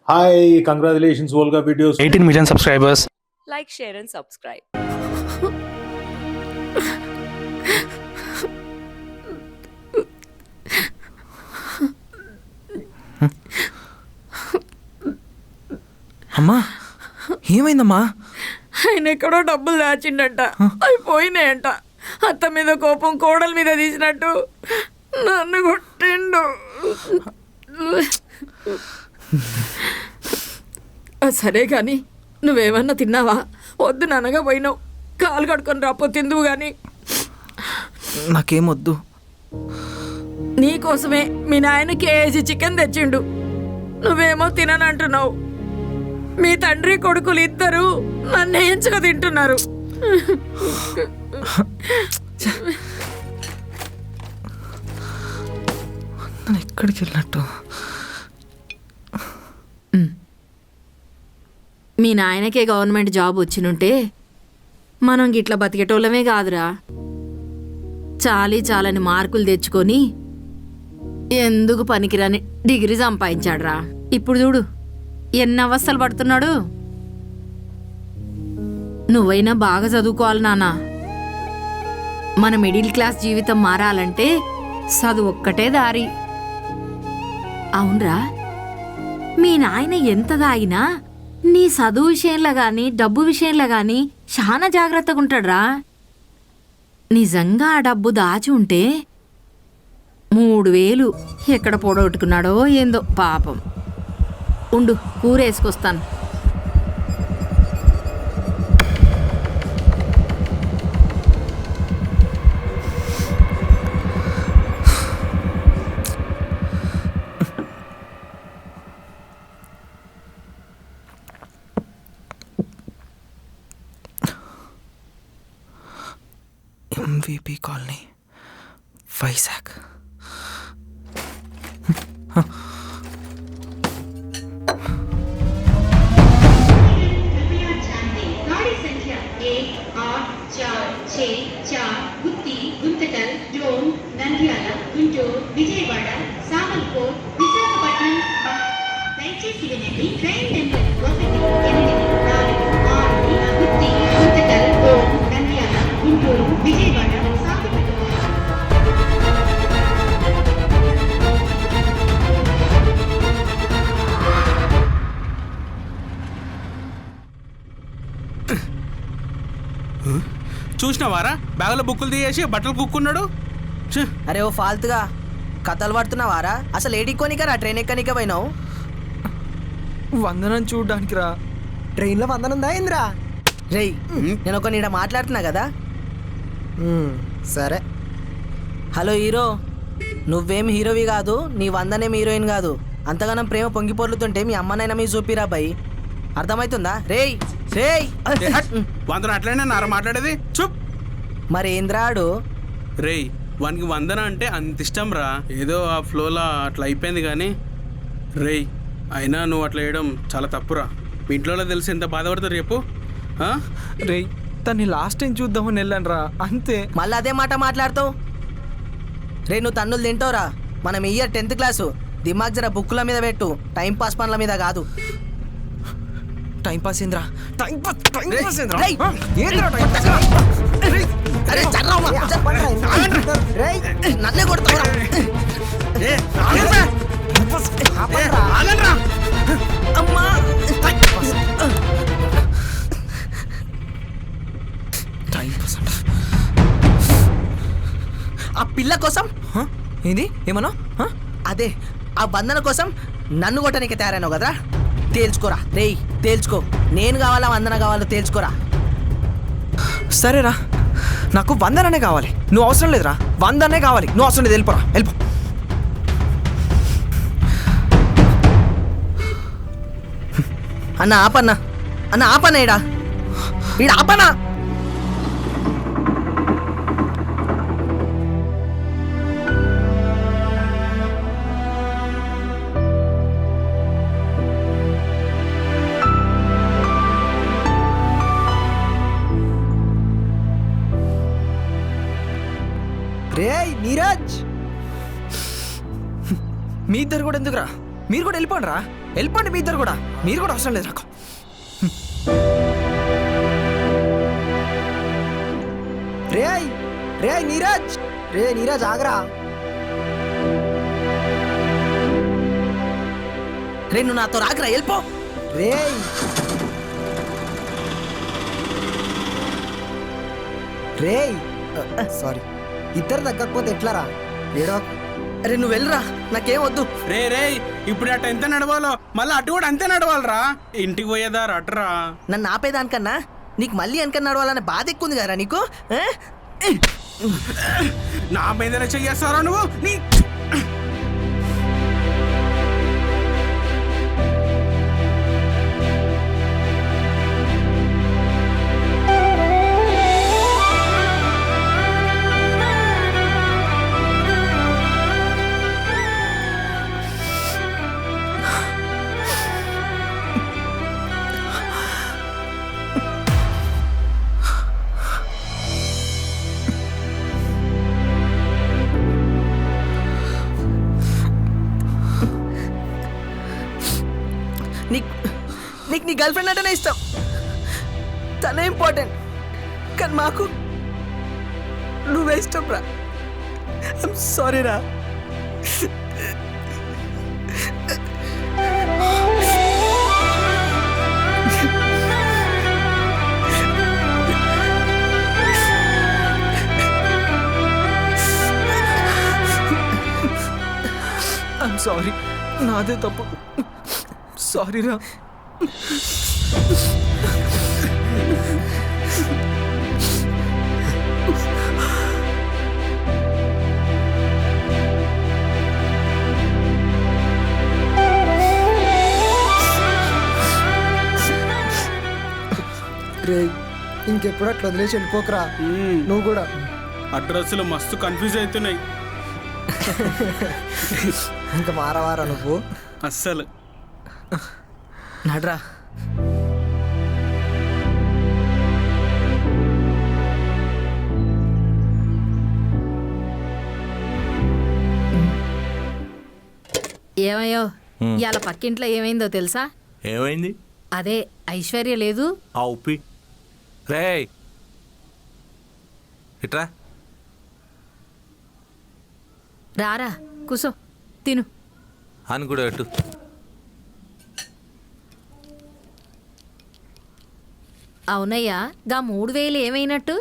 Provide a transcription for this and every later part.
Hi, congratulations, Volga Videos. 18 million subscribers. Like, share, and subscribe. అమ్మా ఏమైందమ్మా? ఆయన ఎక్కడో డబ్బులు దాచిండట, అవి పోయినాయంట. అత్త మీద కోపం కోడల మీద తీసినట్టు నన్ను కొట్టిండు. సరే కానీ నువ్వేమన్నా తిన్నావా? వద్దు నాన్నగా పోయినావు, కాలు కడుకొని రాపో తిందువు కానీ. నాకేమొద్దు. నీకోసమే మీ నాయన కేజీ చికెన్ తెచ్చిండు, నువ్వేమో తిననంటున్నావు. మీ తండ్రి కొడుకులు ఇద్దరు నన్ను ఎంచుక తింటున్నారు. నన్ను ఎక్కడికి వెళ్ళినట్టు? మీ నాయనకే గవర్నమెంట్ జాబ్ వచ్చినుంటే మనం గిట్ల బతికేటోళ్ళమే కాదురా. చాలని మార్కులు తెచ్చుకొని ఎందుకు పనికిరాని డిగ్రీ సంపాదించాడురా. ఇప్పుడు చూడు ఎన్ని అవస్థలు పడుతున్నాడు. నువ్వైనా బాగా చదువుకోవాలి నాన్న. మన మిడిల్ క్లాస్ జీవితం మారాలంటే చదువు ఒక్కటే దారి. అవునరా, మీ నాయన ఎంత దాగినా నీ చదువు విషయంలో గాని డబ్బు విషయంలో గాని చాలా జాగ్రత్తగా ఉంటాడురా. నిజంగా ఆ డబ్బు దాచి ఉంటే 3000 ఎక్కడ పొడగొట్టుకున్నాడో ఏందో పాపం. ఉండు, కూర వేసుకొస్తాను. MVP colony, Vizag. విజయవాడ, సామల్కోట్, విశాఖపట్నం. దయచేసి వినండి. Train number 1, 8, 4, 6, Gooty, Guntakal, Dhone, Nandyal, Guntur, Vijayawada, Samalkot. చూసినవారా? బ్యాగులో బుక్కులు తీయేసి బట్టలు కుక్కున్నాడు. అరే ఓ ఫాల్తుగా కథలు పడుతున్నావారా? అసలు ఏడికోనికరా ట్రైన్ ఎక్కనిక పోయినావు? వందనం చూడడానికి రా. ట్రైన్లో వందనుందా ఏంద్రా? రేయ్, నేను ఒక నీడ మాట్లాడుతున్నా కదా. సరే. హలో హీరో, నువ్వేం హీరోవి కాదు, నీ వందనేం హీరోయిన్ కాదు. అంతగానం ప్రేమ పొంగి పొర్లుతుంటే మీ అమ్మనైనా మీ చూపిరా బాయ్, అర్థమవుతుందా? రేయ్ రేయ్, వందన అట్లనే నారా మాట్లాడేది. చూప్. మరి ఏంద్రాడు? రేయ్, వానికి వందన అంటే అంత ఇష్టం రా. ఏదో ఆ ఫ్లోలా అట్లా అయిపోయింది కానీ. రేయ్, అయినా నువ్వు అట్లా వేయడం చాలా తప్పురా. మీ ఇంట్లో తెలిసి ఎంత బాధపడతారు చెప్పు. రే, తన్ని లాస్ట్ టైం చూద్దామని వెళ్ళాను రా, అంతే. మళ్ళీ అదే మాట మాట్లాడుతావు? రే, నువ్వు తన్నులు తింటావురా. మనం ఇయర్ 10th క్లాసు. దిమాగ్ జర బుక్కుల మీద పెట్టు, టైంపాస్ పనుల మీద కాదు. టైంపాస్ ఏంద్రా? నన్నే కొడతావురా. అమ్మా, టైంపాస్ అంట. ఆ పిల్ల కోసం ఏంది? ఏమన్నా? అదే ఆ బంధన కోసం నన్ను కొట్టడానికి తయారైనావు కదరా. తేల్చుకోరా రేయ్, తేల్చుకో. నేను కావాలా వందన కావాలో తేల్చుకోరా. సరేరా, నాకు వందననే కావాలి, నువ్వు అవసరం లేదురా. వందనే కావాలి, నువ్వు అవసరం లేదు. వెళ్ళిపోరా, వెళ్ళిపో. అన్న ఆపన్నా, అన్న ఆపన్నా, ఈడ ఆపన్నా. రేయ్ నీరజ్, మీ ఇద్దరు కూడా ఎందుకురా? మీరు కూడా వెళ్ళిపోండి రా. వెళ్ళిపోండి మీ ఇద్దరు కూడా. మీరు కూడా అవసరం లేదు నాకు. రేయ్ రేయ్ నీరజ్, రే నీరజ్ ఆగరా. రే నువ్వు నాతో రాకరా, వెళ్ళిపో. రేయ్ రేయ్ సారీ, ఇద్దరు తగ్గకపోతే ఎట్లారా? ఏడో అరే నువ్వు వెళ్ళరా, నాకేం వద్దు. రే రే ఇప్పుడు అటు ఎంత నడవాలో మళ్ళీ అటు కూడా అంతే నడవాలరా. ఇంటికి పోయేదారు అటురా. నన్ను ఆపేదానికన్నా నీకు మళ్ళీ వెనక నడవాలనే బాధ ఎక్కువ ఉంది కదా నీకు. నా మీద చెయ్యేస్తారా నువ్వు? నీ నీకు నీ గర్ల్ ఫ్రెండ్ అంటేనే ఇష్టం, తనే ఇంపార్టెంట్. కానీ మాకు నువ్వే ఇష్టం రా. ఐమ్ సారీ రా. ఐమ్ సారీ, నాదే తప్పు. సారీ రా. రే ఇంకెప్పుడు అట్లా వదిలేసి వెళ్ళిపోకరా. నువ్వు కూడా అడ్రస్లు మస్తు కన్ఫ్యూజ్ అవుతున్నాయి. ఇంకా మారవారా నువ్వు? అస్సలు నడ్రా. ఏమయ్యో ఇవాళ పక్కింట్లో ఏమైందో తెలుసా? ఏమైంది? అదే ఐశ్వర్య లేదు. ఆ ఉప్పి రే ఇట్రా. రారా కూసో తిను. అని కూడా ఎట్టు. అవునయ్యా, గా 3000 ఏమైనట్టు?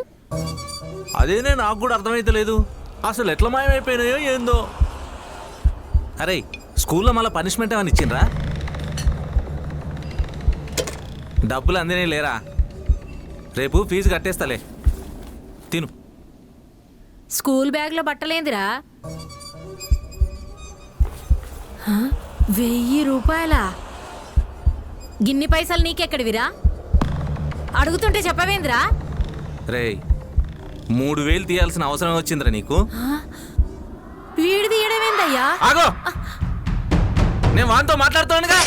అదేనే నాకు కూడా అర్థమైతే లేదు. అసలు ఎట్లా మాయమైపోయినాయో ఏందో. అరే స్కూల్లో మళ్ళీ పనిష్మెంట్ ఏమైనా ఇచ్చిండ్రా? డబ్బులు అందినే లేరా? రేపు ఫీజు కట్టేస్తాలే, తిను. స్కూల్ బ్యాగ్లో బట్టలేందిరా? 1000 రూపాయలా? గిన్ని పైసలు నీకెక్కడివిరా? అడుగుతుంటే చెప్పవేంద్రా? రే 3000 తీయాల్సిన అవసరం వచ్చిందిరా నీకు? వీడి తీయడమేందయ్యా? ఆగో, నేను వానితో మాట్లాడుతానుగా.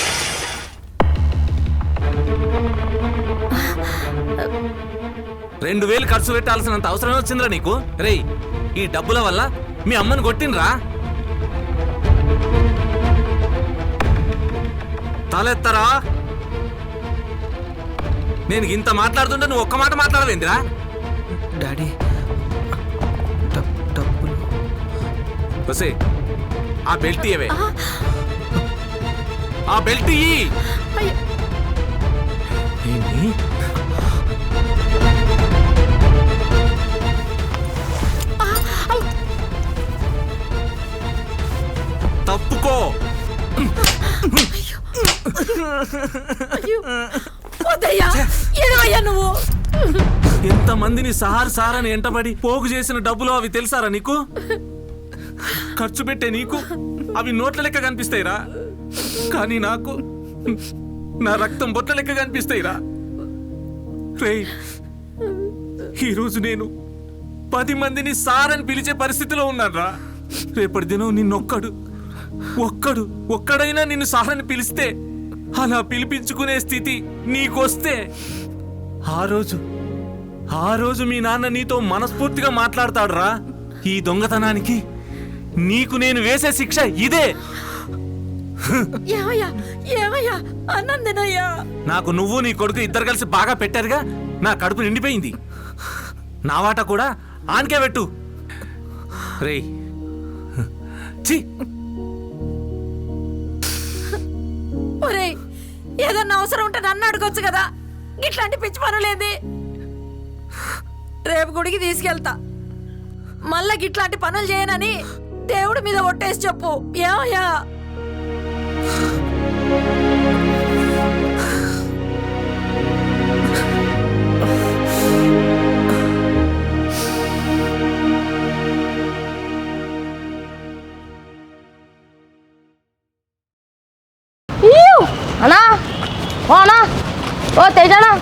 రెండు 2000 ఖర్చు పెట్టాల్సినంత అవసరమే వచ్చిందిరా నీకు? రేయ్ ఈ డబ్బుల వల్ల మీ అమ్మని కొట్టినరా? తలెత్తరా. నేను ఇంత మాట్లాడుతుంటే నువ్వు ఒక్క మాట మాట్లాడవేందిరా? డాడీ డబ్బులు. వసే ఆ బెల్ట్ ఇవే, ఆ బెల్ట్ ఇయ్యి. ఏంటి? తప్పుకో. వద్దయ్యా, ఏడవయ్యా నువ్వు. ఎంతమందిని సారని ఎంటబడి పోగు చేసిన డబ్బులు అవి తెలుసారా నీకు? ఖర్చు పెట్టే నీకు అవి నోట్ల లెక్క కనిపిస్తాయిరా, కానీ నాకు నా రక్తం బొట్ల లెక్క కనిపిస్తాయిరా. రేయ్ ఈరోజు నేను 10 మందిని సారని పిలిచే పరిస్థితిలో ఉన్నానురా. రేపటి దినం ఒక్కడైనా నిన్ను సారని పిలిస్తే, అలా పిలిపించుకునే స్థితి నీకొస్తే, ఆ రోజు మీ నాన్న నీతో మనస్ఫూర్తిగా మాట్లాడతాడురా. ఈ దొంగతనానికి నీకు నేను వేసే శిక్ష ఇదే. ఏమయ్యా ఏమయ్యా అన్నం తినయ్యా. నాకు నువ్వు నీ కొడుకు ఇద్దరు కలిసి బాగా పెట్టారుగా, నా కడుపు నిండిపోయింది. నా వాట కూడా ఆనకే పెట్టు. రేయ్ ఛీ, ఒరేయ్ ఏదన్నా అవసరం ఉంటే నన్ను అడగొచ్చు కదా, ఇట్లాంటి పిచ్చి పనులేంది? రేపు గుడికి తీసుకెళ్తా, మళ్ళా ఇట్లాంటి పనులు చేయనని దేవుడి మీద ఒట్టేసి చెప్పు. ఏమయ్యా? అన్నా ఓ అన్నా ఓ తేజానా,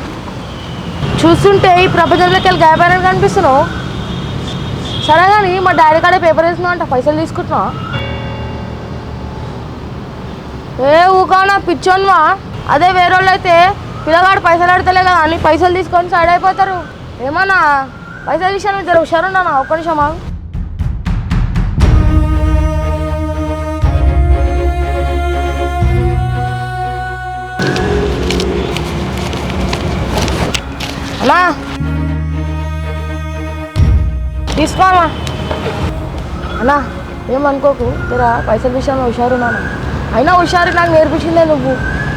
చూస్తుంటే ఈ ప్రపంచంలోకి వెళ్ళి గాయపడినట్టు కనిపిస్తున్నావు. సరే కానీ మా డాడీ కాడే పేపర్ వేస్తున్నావు అంట, పైసలు తీసుకుంటున్నావా? ఏ ఊకానా పిచ్చోన్వా, అదే వేరే వాళ్ళు అయితే పిల్లగాడు పైసలు ఆడతలే కదా అని పైసలు తీసుకొని సైడ్ అయిపోతారు. ఏమన్నా పైసలు విషయాన్ని ఇద్దరు హుషారున్నా ఒక్క నిమిషమా. అన్నా తీసుకోమా. అన్నా ఏమనుకోకు, తెరా పైసల విషయంలో హుషారు నాన్న. అయినా హుషారు నాకు నేర్పించిందే నువ్వు,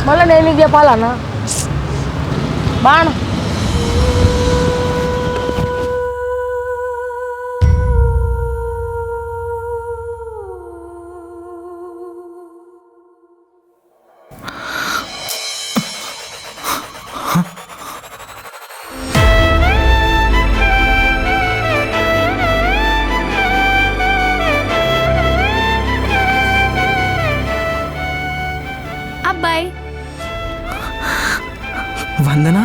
మళ్ళీ నేను నీకు చెప్పాలన్నా. బాగా అబ్బాయి. వందనా,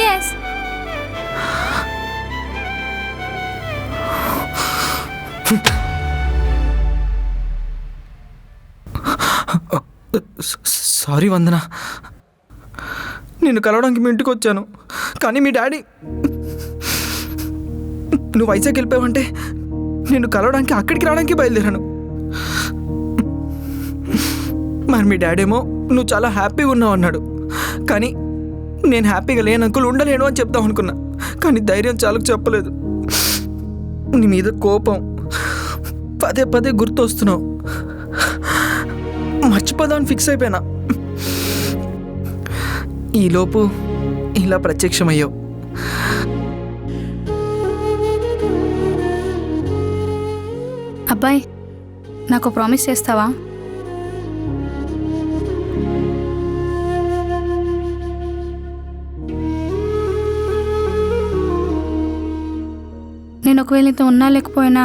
ఎస్. సారీ వందనా, నిన్ను కలవడానికి మీ ఇంటికి వచ్చాను, కానీ మీ డాడీ నువ్వు వైజాగ్ వెళ్ళిపోయావంటే నిన్ను కలవడానికి అక్కడికి రావడానికి బయలుదేరాను. మరి మీ డాడీ ఏమో నువ్వు చాలా హ్యాపీగా ఉన్నావు అన్నాడు, కానీ నేను హ్యాపీగా లేను అంకుల్, ఉండలేను అని చెప్తాం అనుకున్నా, కానీ ధైర్యం చాలకు చెప్పలేదు. నీ మీద కోపం, పదే పదే గుర్తొస్తున్నావు, మర్చిపోదామని ఫిక్స్ అయిపోయినా. ఈలోపు ఇలా ప్రత్యక్షమయ్యావు. అబ్బాయి, నాకు ప్రామిస్ చేస్తావా? నేను ఒకవేళ నీతో ఉన్నా లేకపోయినా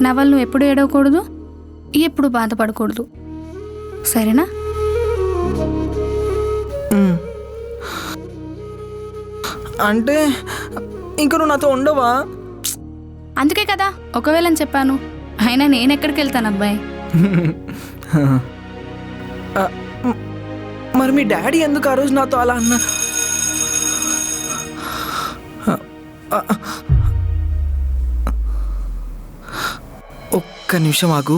నా వాళ్ళు నువ్వు ఎప్పుడు ఏడవకూడదు, ఎప్పుడు బాధపడకూడదు, సరేనా? అంటే ఇంకా నువ్వు నాతో ఉండవా? అందుకే కదా ఒకవేళ అని చెప్పాను. అయినా నేను ఎక్కడికి వెళ్తాను అబ్బాయి? మరి మీ డాడీ ఎందుకు ఆ రోజు నాతో అలా అన్నా? ఒక్క నిమిషం ఆగు.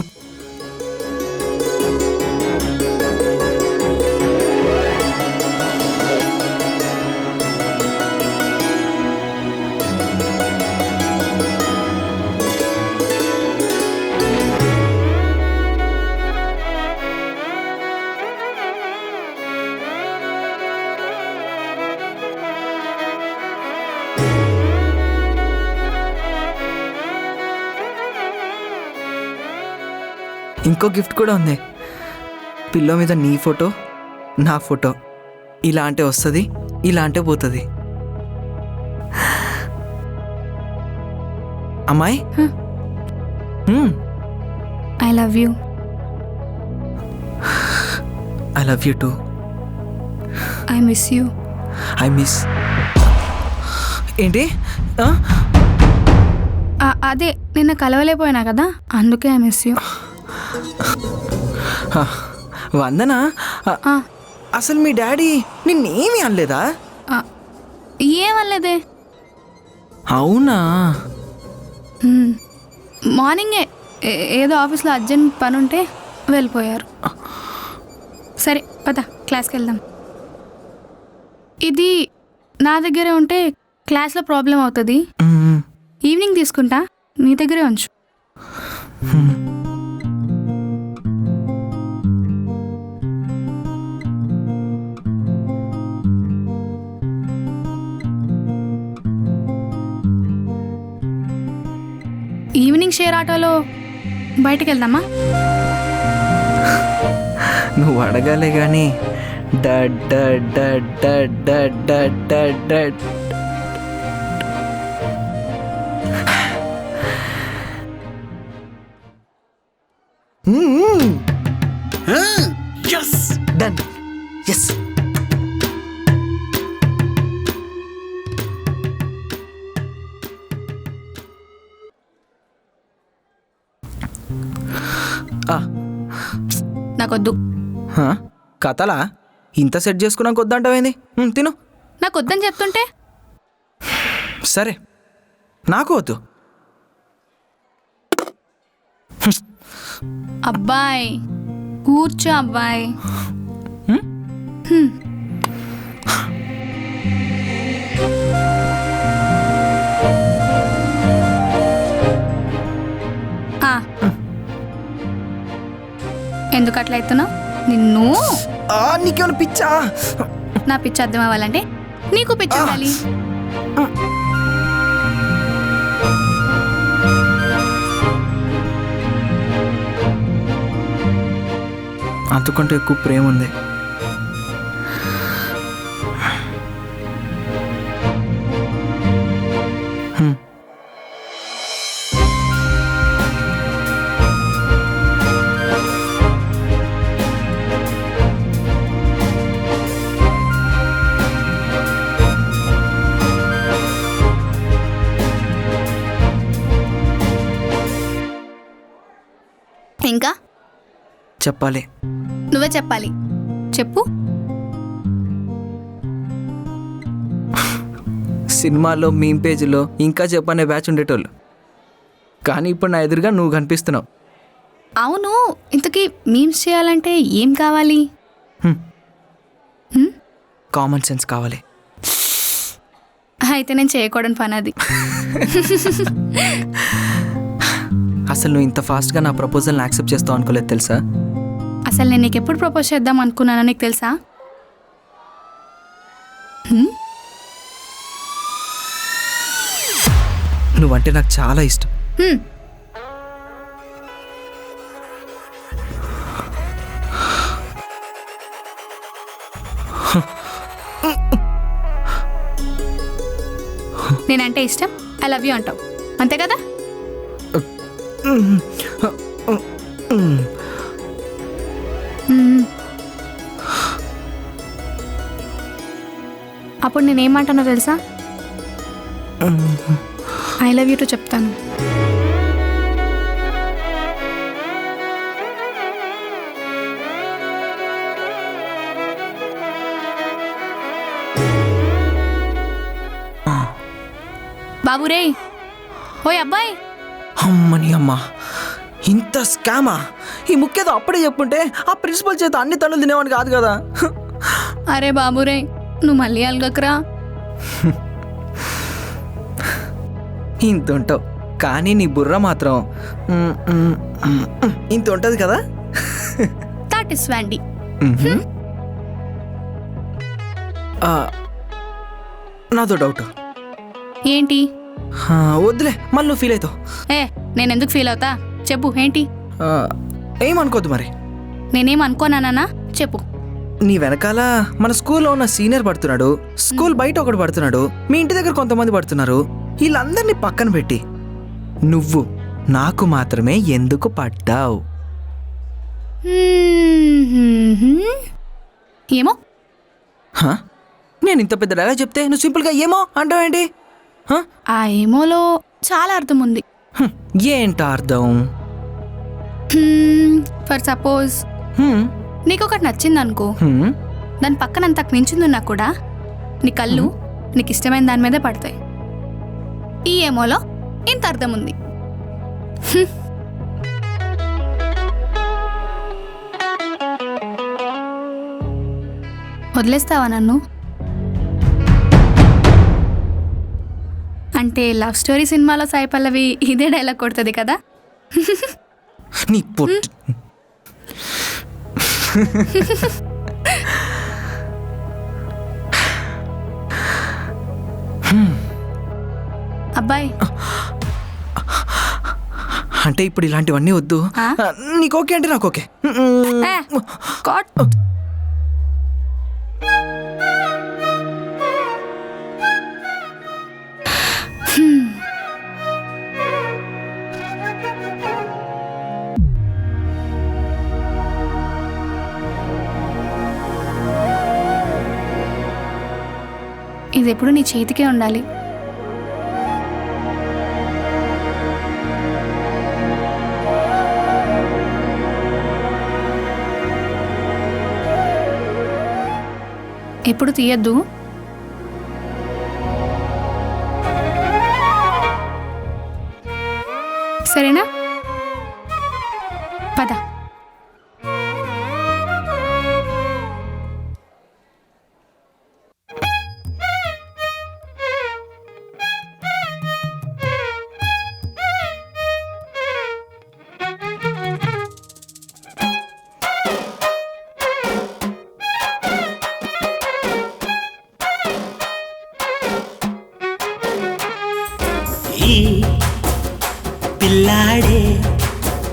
ఇంకో గిఫ్ట్ కూడా ఉంది. పిల్లో మీద నీ ఫోటో, నా ఫోటో. ఇలా అంటే వస్తుంది, ఇలా అంటే పోతుంది. అమ్మాయి, I love you. I love you two. I miss you. I miss ఏంటి? అదే నిన్న కలవలేకపోయినా కదా, అందుకే ఐ మిస్ యూ. వందనా, అసలు మీ డాడీ నిన్నేమీ అనలేదా? ఏమనలేదే. అవునా? మార్నింగే ఏదో ఆఫీస్లో అర్జెంట్ పని ఉంటే వెళ్ళిపోయారు. సరే పద క్లాస్కి వెళ్దాం. ఇది నా దగ్గరే ఉంటే క్లాస్లో ప్రాబ్లం అవుతుంది. ఈవినింగ్ తీసుకుంటా, నీ దగ్గరే ఉంచు. ఈవినింగ్ షేర్ ఆటోలో బయటికి వెళ్దామా? నువ్వు అడగాలే కానీ డడ్ డడ్ డడ్ డడ్ డడ్ డడ్ డడ్ డడ్. డన్. ఎస్. నాకొద్దు. కథలా ఇంత సెట్ చేసుకున్నాక వద్దంటావేంది? తిను. నాకు వద్దని చెప్తుంటే. సరే నాకు వద్దు. అబ్బాయి కూర్చో అబ్బాయి. ఎందుకు అట్లా అవుతున్నావు? నిన్ను నీకేమైనా పిచ్చా? నా పిచ్చి అర్థం అవ్వాలంటే నీకు పిచ్చి ఉండాలి. అంతకంటే ఎక్కువ ప్రేమ ఉంది. ఇంకా చెప్పాలి. నువ్వే చెప్పాలి. చెప్పు. సినిమాలో మీమ్ పేజీలో ఇంకా చెప్పనే బ్యాచ్ ఉండేటోళ్ళు, కానీ ఇప్పుడు నా ఎదురుగా నువ్వు కనిపిస్తున్నావు. అవును, ఇంతకీ మీమ్స్ చేయాలంటే ఏం కావాలి? కామన్ సెన్స్ కావాలి. అయితే నేను చేయకూడని పని అది. అసలు నువ్వు ఇంత ఫాస్ట్గా నా ప్రపోజల్ని యాక్సెప్ట్ చేస్తావు అనుకోలేదు తెలుసా? అసలు నేను నీకు ఎప్పుడు ప్రపోజ్ చేద్దాం అనుకున్నానో నీకు తెలుసా? నువ్వంటే నాకు చాలా ఇష్టం. నేనంటే ఇష్టం, ఐ లవ్ యూ అంటావు, అంతే కదా? అప్పుడు నేనేమంటానో తెలుసా? ఐ లవ్ యూ టు చెప్తాను. బాబు రే, ఓయ్ అబ్బాయి. అమ్మని అమ్మ, ఇంత స్కామా? ఈ ముఖ్యతో అప్పుడే చెప్పుంటే ఆ ప్రిన్సిపల్ చేత అన్ని తనులు తినేవాడిని కాదు కదా. అరే బాబు రే, నువ్వు మళ్ళీ అలగకరా. ఇంత ఉంటావు కానీ నీ బుర్ర మాత్రం ఇంత ఉంటుంది కదా. దట్ ఇస్ వ్యాండీ. నాదో డౌట్. ఏంటి? వద్దులే, మళ్ళీ నువ్వు ఫీల్ అవుతావు. నేను ఎందుకు ఫీల్ అవుతా? చెప్పు ఏంటి? ఏమనుకోద్దు మరి. నేనేం అనుకోనానా? చెప్పు. నీ వెనకాల మన స్కూల్లో ఉన్న సీనియర్ పడుతున్నాడు, స్కూల్ బయట ఒకడు పడుతున్నాడు, మీ ఇంటి దగ్గర కొంతమంది పడుతున్నారు. వీళ్ళందరినీ పక్కన పెట్టి నువ్వు నాకు మాత్రమే ఎందుకు పడ్డావు? ఏమో. నేను ఇంత పెద్ద డైలాగ్ చెప్తే నువ్వు సింపుల్గా ఏమో అంటావేంటి? ఆ ఏమోలో చాలా అర్థం ఉంది. ఏంట అర్థం? ఫర్ సపోజ్ నీకు ఒకటి నచ్చింది అనుకో, దాని పక్కన అంతకు మించిందున్నా కూడా నీ కళ్ళు నీకు ఇష్టమైన దాని మీదే పడతాయి. ఈ ఏమోలో ఇంత అర్థం ఉంది. వదిలేస్తావా నన్ను? అంటే లవ్ స్టోరీ సినిమాలో సాయి పల్లవి ఇదే డైలాగ్ కొడుతుంది కదా. నీ పొట్టు. అబ్బాయి అంటే ఇప్పుడు ఇలాంటివన్నీ వద్దు. ఆ? నీకు ఓకే అంటే నాకు ఓకే. ఏ, కాట్. ఇది ఎప్పుడు నీ చేతికే ఉండాలి. ఎప్పుడు తీయద్దు. సరేనా? పద. ఈ పిల్లాడే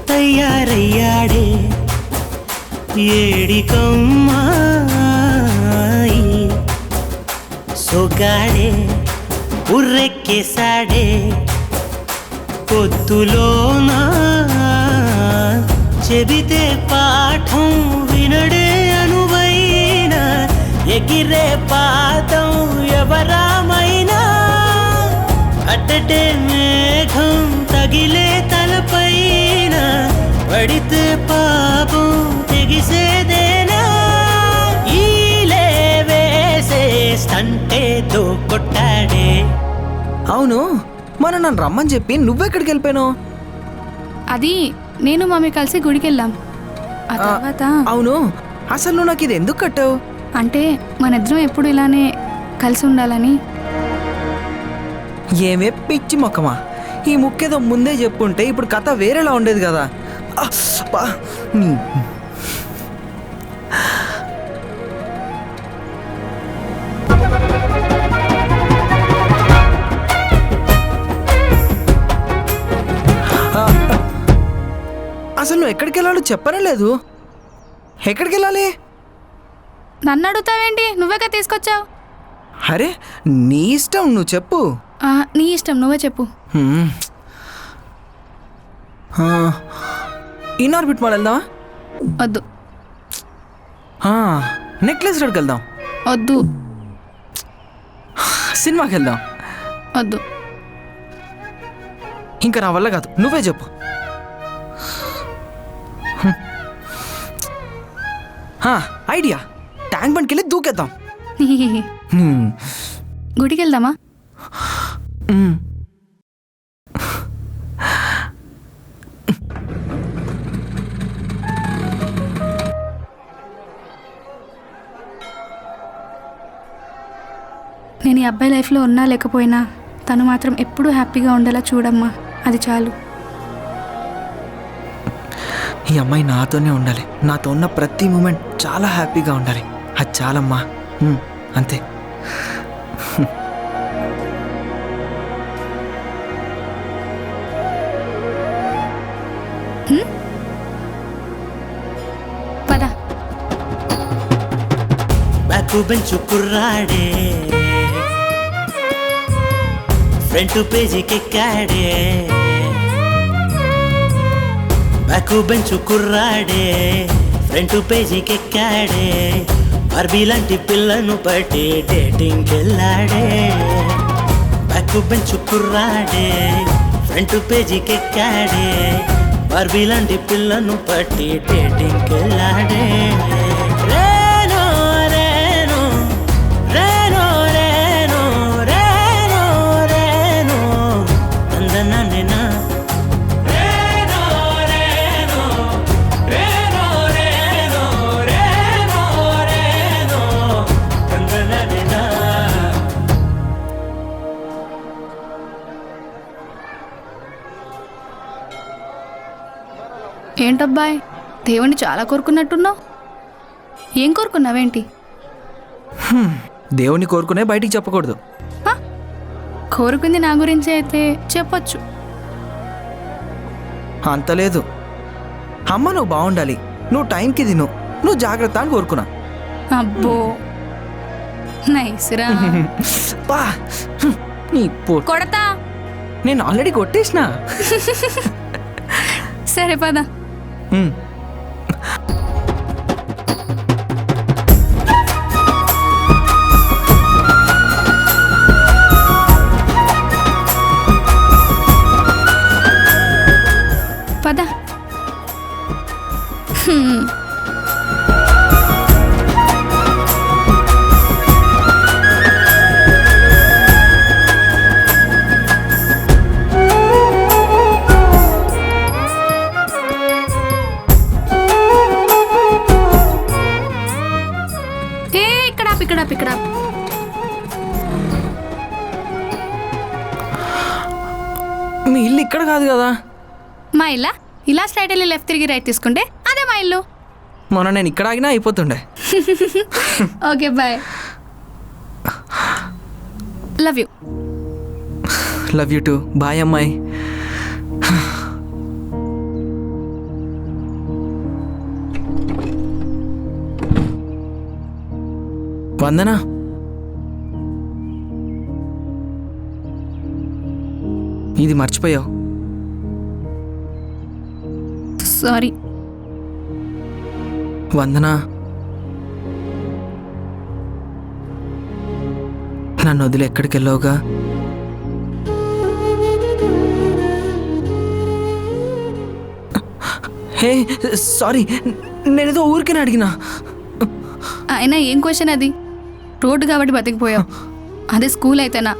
తయారయ్యాడే ఏడికమ్మాయి సొగాడే ఉర్రెక్కేసాడే పొద్దులోనా చెబితే పాఠం వినడే అనువైన ఎగిరే పాదం ఎవరామైనా అట్టటే మేఘం తగిలే తలపైన పడితే పాపం తెగిసేదేనా ఈలే వేసే స్టంటేతో కొట్టాడే. అవును, మనం నన్ను రమ్మని చెప్పి నువ్వెక్కడికి వెళ్ళిపోయాను? అది నేను మమ్మీ కలిసి గుడికి వెళ్ళాం. ఆ తర్వాత అవును, అసలు నువ్వు నాకు ఇది ఎందుకు కట్టావు? అంటే మనిద్దరం ఎప్పుడు ఇలానే కలిసి ఉండాలని. ఏమే పిచ్చి మొక్కమా, ఈ ముక్కేదో ముందే చెప్పుంటే ఇప్పుడు కథ వేరేలా ఉండేది కదా. అబ్బా, అసలు నువ్వు ఎక్కడికి వెళ్ళాలో చెప్పనే లేదు. ఎక్కడికి వెళ్ళాలి? నన్ను అడుగుతావేంటి? నువ్వేగా తీసుకొచ్చావు. అరే నీ ఇష్టం, నువ్వు చెప్పు. నీ ఇష్టం, నువ్వే చెప్పు. ఇన్ఆర్బిట్ మాల్ వెళ్దామా? వద్దు. నెక్లెస్ రోడ్కి వెళ్దాం. వద్దు. సినిమాకి వెళ్దాం. వద్దు. ఇంకా నా వల్ల కాదు, నువ్వే చెప్పు. ఐడియా, ట్యాంక్ బండ్కి వెళ్ళి దూకేద్దాం. గుడికి వెళ్దామా? నేను ఈ అబ్బాయి లైఫ్లో ఉన్నా లేకపోయినా తను మాత్రం ఎప్పుడూ హ్యాపీగా ఉండేలా చూడమ్మా, అది చాలు. ఈ అమ్మాయి నాతోనే ఉండాలి, నాతో ఉన్న ప్రతి మూమెంట్ చాలా హ్యాపీగా ఉండాలి, అది చాలమ్మా. అంతే. పద. బ్యాకు బెంచు కుర్రాడే ఫ్రంట్ పేజీకెక్కాడే బ్యాకు బెంచు కుర్రాడే ఫ్రంట్ పేజీకెక్కాడే బార్బీ లాంటి పిల్లను పట్టి డేటింగ్కి వెళ్ళాడే బ్యాకు బెంచు కుర్రాడే ఫ్రంట్ పేజీకెక్కాడే బార్బీ లాంటి పిల్లను పట్టి డేటింగ్కి వెళ్ళాడే ఏంటబ్బాయ్ దేవుణ్ణి చాలా కోరుకున్నట్టున్నావు? ఏం కోరుకున్నావేంటి? దేవుణ్ణి కోరుకునే బయటికి చెప్పకూడదు. హ? కోరుకుంది నా గురించి అయితే చెప్పొచ్చు. అంత లేదు. అమ్మ నువ్వు బాగుండాలి, నువ్వు టైంకి తిను, నువ్వు జాగ్రత్త అని కోరుకున్నా. అబ్బో నైస్రా. బా నీ కొడతా. నేను ఆల్రెడీ కొట్టేసిన. సరే పద. పద. ఇక్కడ మీ ఇల్లు ఇక్కడ కాదు కదా. మా ఇల్లా? ఇలా స్ట్రైట్ వెళ్ళి లెఫ్ట్ తిరిగి రైట్ తీసుకుంటే అదే మా ఇల్లు. మొన్న నేను ఇక్కడ ఆగినా అయిపోతుండే. Okay bye. Love you. Love you too. Bye అమ్మాయి. వందనా, ఇది మర్చిపోయావు. సారీ. వందనా, నన్ను వదిలి ఎక్కడికి వెళ్ళావుగా? హే సారీ, నేనేదో ఊరికే అడిగినా. అయినా ఏం క్వశ్చన్ అది? రోడ్డు కాబట్టి బతికిపోయావు, అదే స్కూల్ అయితేనా?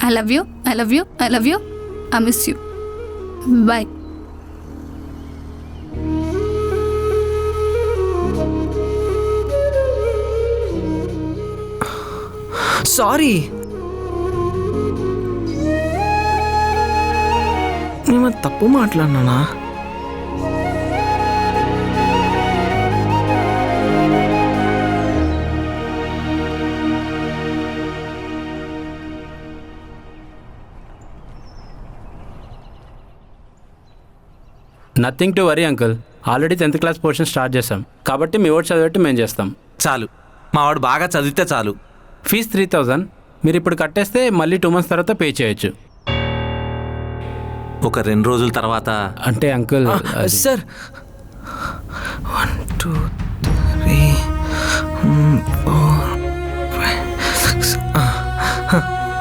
I love you, I love you, I love you, I miss you, bye. Sorry, నేను తప్పు మాట్లాడినానా? Nothing to worry uncle. Already 10th class portion start చేసాం కాబట్టి మీ ఓటు చదివేట్టు మేము చేస్తాం. చాలు, మా వాడు బాగా చదివితే చాలు. ఫీజు 3000 మీరు ఇప్పుడు కట్టేస్తే మళ్ళీ 2 months తర్వాత పే చేయొచ్చు. ఒక 2 రోజుల తర్వాత అంటే అంకుల్ సార్ 1 2 3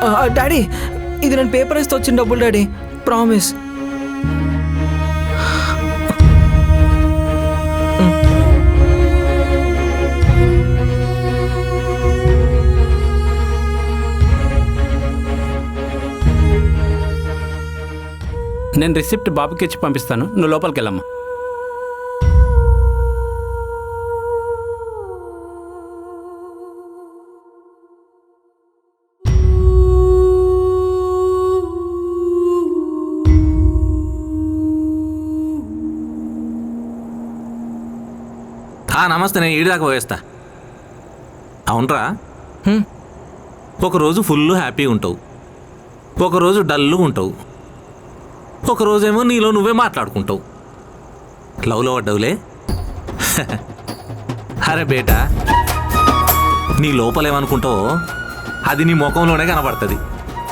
4 డాడీ, ఇది నేను పేపర్ వేస్తే వచ్చిన డబ్బులు డాడీ, ప్రామిస్. నేను రిసిప్ట్ బాబుకి ఇచ్చి పంపిస్తాను, నువ్వు లోపలికి వెళ్ళమ్మా. నమస్తే, నేను ఈడి దాకా పోయేస్తా. అవునరా, ఒకరోజు ఫుల్ హ్యాపీగా ఉంటావు, ఒకరోజు డల్గా ఉంటావు, ఒకరోజేమో నీలో నువ్వే మాట్లాడుకుంటావు. లవ్లో పడ్డవులే. అరే బేటా, నీ లోపలేమనుకుంటావో అది నీ ముఖంలోనే కనబడుతుంది,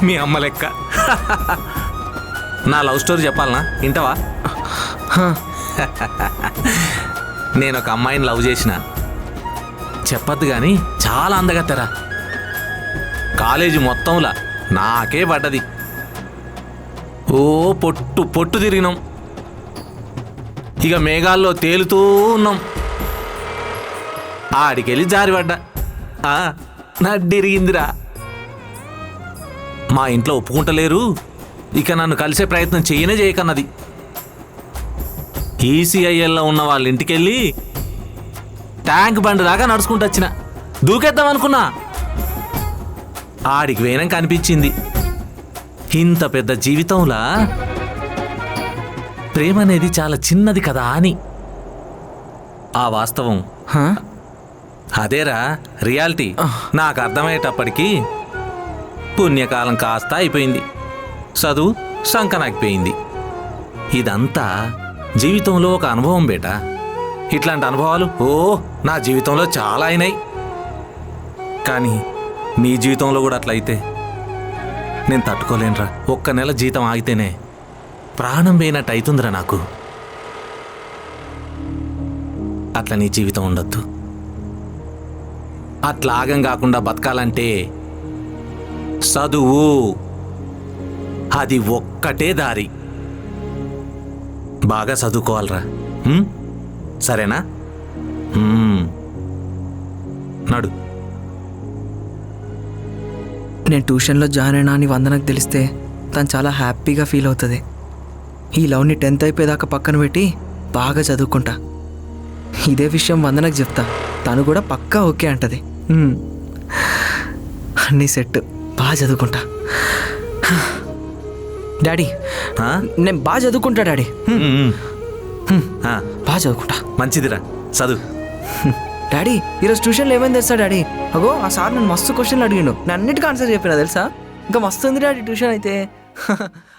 మీ అమ్మ లెక్క. నా లవ్ స్టోరీ చెప్పాలనా, వింటావా? నేను ఒక అమ్మాయిని లవ్ చేసిన, చెప్పద్దు కానీ చాలా అందగత్తెరా. కాలేజీ మొత్తంలా నాకే పడ్డది. ఓ పొట్టు పొట్టు తిరిగినాం, ఇక మేఘాల్లో తేలుతూ ఉన్నాం. ఆడికెళ్ళి జారిపడ్డా, నడ్డిరిగిందిరా. మా ఇంట్లో ఒప్పుకుంటలేరు, ఇక నన్ను కలిసే ప్రయత్నం చేయకన్నది. ఈసీఐఎల్లో ఉన్న వాళ్ళ ఇంటికెళ్ళి ట్యాంక్ బండ్ దాకా నడుచుకుంటూ వచ్చిన, దూకేద్దాం అనుకున్నా. ఆడికి వేయనంక అనిపించింది, ఇంత పెద్ద జీవితంలా ప్రేమ అనేది చాలా చిన్నది కదా అని. ఆ వాస్తవం హా? అదేరా రియాలిటీ. నాకు అర్థమయ్యేటప్పటికీ పుణ్యకాలం కాస్త అయిపోయింది, చదువు సంకనాగిపోయింది. ఇదంతా జీవితంలో ఒక అనుభవం బేటా. ఇట్లాంటి అనుభవాలు నా జీవితంలో చాలా అయినాయి. కానీ నీ జీవితంలో కూడా అట్లయితే నేను తట్టుకోలేనురా. ఒక్క నెల జీతం ఆగితేనే ప్రాణం పోయినట్టు అవుతుందిరా నాకు. అట్లా నీ జీవితం ఉండొద్దు. అట్లా ఆగం కాకుండా బతకాలంటే చదువు, అది ఒక్కటే దారి. బాగా చదువుకోవాలరా. సరేనా? నడు. నేను ట్యూషన్లో జాయిన్ అయినా అని వందనకు తెలిస్తే తను చాలా హ్యాపీగా ఫీల్ అవుతుంది. ఈ లవ్ని 10th అయిపోయేదాకా పక్కన పెట్టి బాగా చదువుకుంటా. ఇదే విషయం వందనకు చెప్తా, తను కూడా పక్కా ఓకే అంటది. అన్నీ సెట్, బాగా చదువుకుంటా. డాడీ నేను బాగా చదువుకుంటా డాడీ. బాగా చదువుకుంటా. మంచిదిరా, చదువు. డాడీ ఈరోజు ట్యూషన్లో ఏమైంది తెలుసా డాడీ? అగో ఆ సార్ నన్ను మస్తు క్వశ్చన్లు అడిగిండు, నేను అన్నిటికీ ఆన్సర్ చెప్పినా తెలుసా. ఇంకా మస్తు ఉంది డాడీ ట్యూషన్ అయితే.